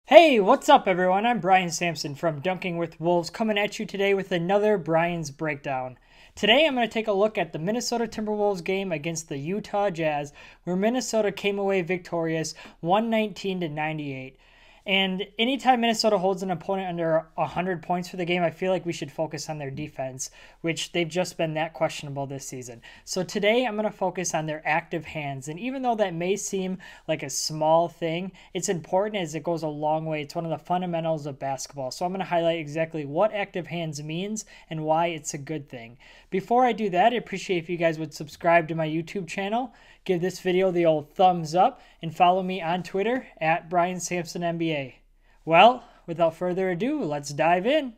Hey, what's up everyone? I'm Brian Sampson from Dunking with Wolves coming at you today with another Brian's Breakdown. Today I'm going to take a look at the Minnesota Timberwolves game against the Utah Jazz where Minnesota came away victorious 119-98. And anytime Minnesota holds an opponent under 100 points for the game, I feel like we should focus on their defense, which they've just been that questionable this season. So today I'm going to focus on their active hands. And even though that may seem like a small thing, it's important as it goes a long way. It's one of the fundamentals of basketball. So I'm going to highlight exactly what active hands means and why it's a good thing. Before I do that, I appreciate if you guys would subscribe to my YouTube channel, give this video the old thumbs up, and follow me on Twitter at Brian Sampson NBA. Well, without further ado, let's dive in.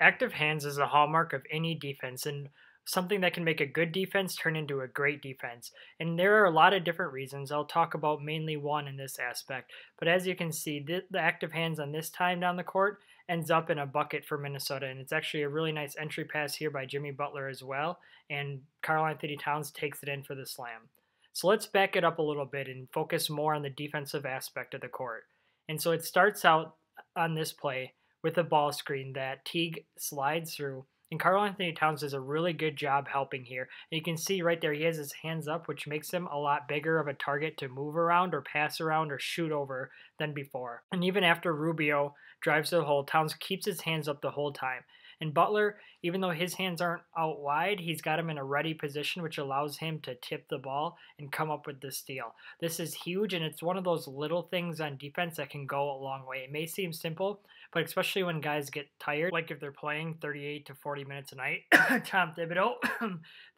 Active hands is a hallmark of any defense and something that can make a good defense turn into a great defense. And there are a lot of different reasons. I'll talk about mainly one in this aspect. But as you can see, the active hands on this time down the court ends up in a bucket for Minnesota. And it's actually a really nice entry pass here by Jimmy Butler as well. And Karl-Anthony Towns takes it in for the slam. So let's back it up a little bit and focus more on the defensive aspect of the court. And so it starts out on this play with a ball screen that Teague slides through. And Karl-Anthony Towns does a really good job helping here. And you can see right there he has his hands up, which makes him a lot bigger of a target to move around or pass around or shoot over than before. And even after Rubio drives to the hole, Towns keeps his hands up the whole time. And Butler, even though his hands aren't out wide, he's got him in a ready position, which allows him to tip the ball and come up with the steal. This is huge, and it's one of those little things on defense that can go a long way. It may seem simple, but especially when guys get tired, like if they're playing 38 to 40 minutes a night, Tom Thibodeau,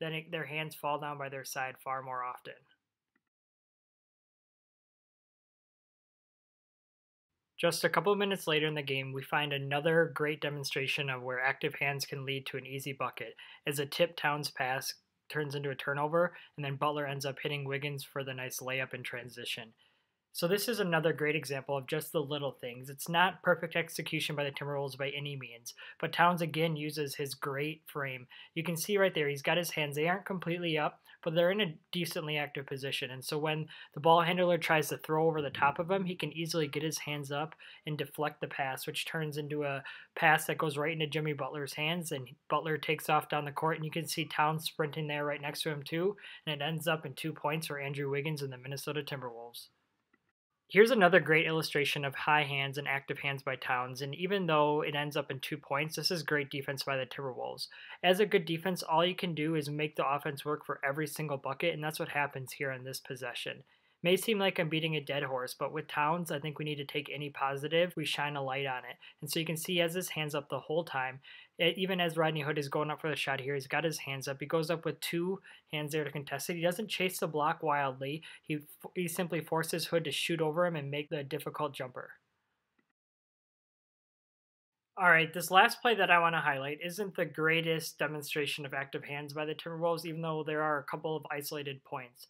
then their hands fall down by their side far more often. Just a couple of minutes later in the game, we find another great demonstration of where active hands can lead to an easy bucket, as a tip Towns pass turns into a turnover, and then Butler ends up hitting Wiggins for the nice layup in transition. So this is another great example of just the little things. It's not perfect execution by the Timberwolves by any means, but Towns again uses his great frame. You can see right there, he's got his hands. They aren't completely up, but they're in a decently active position. And so when the ball handler tries to throw over the top of him, he can easily get his hands up and deflect the pass, which turns into a pass that goes right into Jimmy Butler's hands. And Butler takes off down the court, and you can see Towns sprinting there right next to him too. And it ends up in 2 points for Andrew Wiggins and the Minnesota Timberwolves. Here's another great illustration of high hands and active hands by Towns, and even though it ends up in 2 points, this is great defense by the Timberwolves. As a good defense, all you can do is make the offense work for every single bucket, and that's what happens here in this possession. May seem like I'm beating a dead horse, but with Towns, I think we need to take any positive, we shine a light on it. And so you can see he has his hands up the whole time. Even as Rodney Hood is going up for the shot here, he's got his hands up. He goes up with 2 hands there to contest it. He doesn't chase the block wildly. He simply forces Hood to shoot over him and make the difficult jumper. All right, this last play that I want to highlight isn't the greatest demonstration of active hands by the Timberwolves, even though there are a couple of isolated points.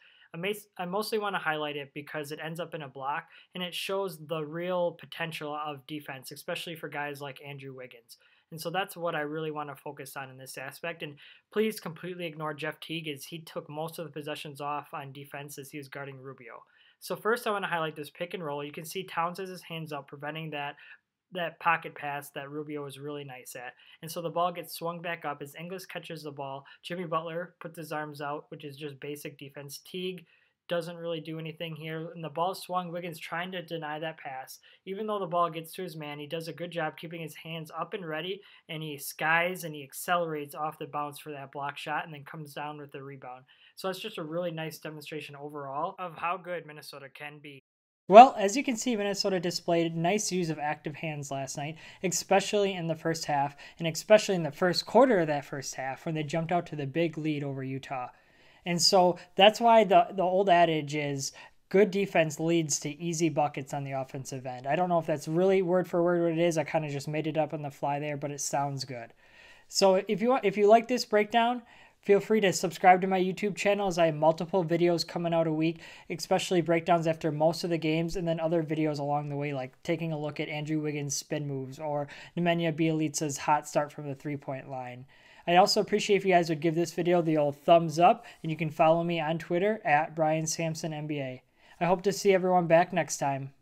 I mostly want to highlight it because it ends up in a block, and it shows the real potential of defense, especially for guys like Andrew Wiggins. And so that's what I really want to focus on in this aspect. And please completely ignore Jeff Teague, as he took most of the possessions off on defense as he was guarding Rubio. So first I want to highlight this pick and roll. You can see Towns has his hands up, preventing that pocket pass that Rubio was really nice at. And so the ball gets swung back up as Ingles catches the ball. Jimmy Butler puts his arms out, which is just basic defense. Teague doesn't really do anything here, and the ball swung. Wiggins trying to deny that pass. Even though the ball gets to his man, he does a good job keeping his hands up and ready, and he skies and he accelerates off the bounce for that block shot and then comes down with the rebound. So it's just a really nice demonstration overall of how good Minnesota can be. Well, as you can see, Minnesota displayed nice use of active hands last night, especially in the first half, and especially in the first quarter of that first half when they jumped out to the big lead over Utah. And so that's why the old adage is good defense leads to easy buckets on the offensive end. I don't know if that's really word for word what it is. I kind of just made it up on the fly there, but it sounds good. So if you like this breakdown, feel free to subscribe to my YouTube channel, as I have multiple videos coming out a week, especially breakdowns after most of the games, and then other videos along the way, like taking a look at Andrew Wiggins' spin moves or Nemanja Bjelica's hot start from the three-point line. I also appreciate if you guys would give this video the old thumbs up, and you can follow me on Twitter at Brian Sampson NBA. I hope to see everyone back next time.